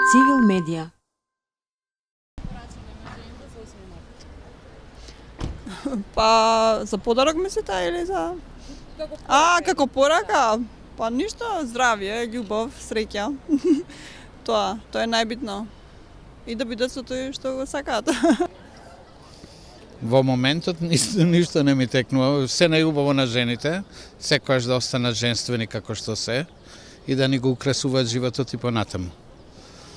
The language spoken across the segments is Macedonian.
Civil Media. Па за подарок мислите или за... како порака? Па ништо, здравје, љубов, среќа. Тоа е најбитно. И да бидат со тој што го сакаат. Во моментот ништо не ми текнува. Се најубаво на жените, секогаш да останат женствени како што се и да ни го украсуваат животот и понатаму.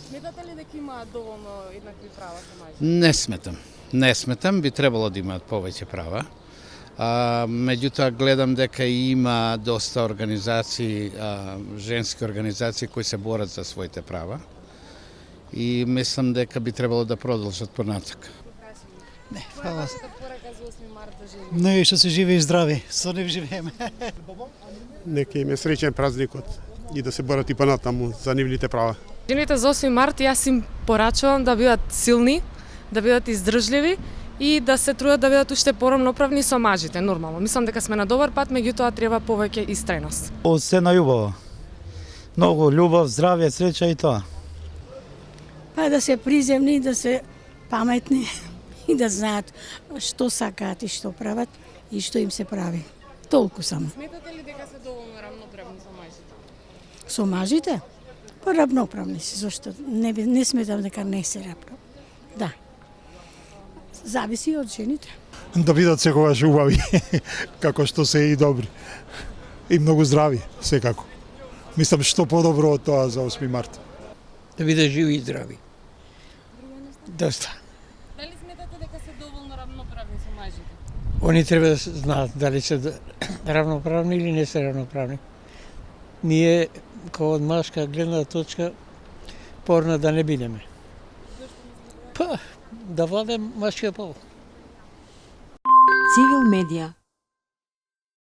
Сметате ли дека имаат доволно еднакви права со мажите? Не сметам, би требало да имаат повеќе права. Меѓутоа гледам дека има доста организации, женски организации кои се борат за своите права и мислам дека би требало да продолжат понатак. Не, фала. Порака за 8 март за жени. Не, што се живе и здрави, со не живееме. Нека им е среќен празникот и да се борат и понатаму за нивните права. Жените за 8 март јас им порачувам да бидат силни, да бидат издржливи и да се трудат да бидат уште порамноправни со мажите, нормално. Мислам дека сме на добар пат, меѓутоа треба повеќе истреност. Од се најубаво. Многу љубов, здравје, среќа и тоа. Па да се приземни, да се паметни и да знаат што сакаат и што прават и што им се прави. Толку само. Сметате ли дека се доволно рамноправни со мажите? Со мажите? Па равноправни си, зашто не сметам дека не се равноправни. Да. Зависи од жените. Да бидат секогаш убави, како што се и добри. И многу здрави, секако. Мислам што подобро од тоа за 8 март. Да бидат живи и здрави. Доста. Дали сметате дека се доволно рамноправни со мажите? Они треба да знаат дали се равноправни или не се равноправни. Ние, како од машка гледна точка, порна да не бидеме. Па, да владе машкиот пол. Civil Media.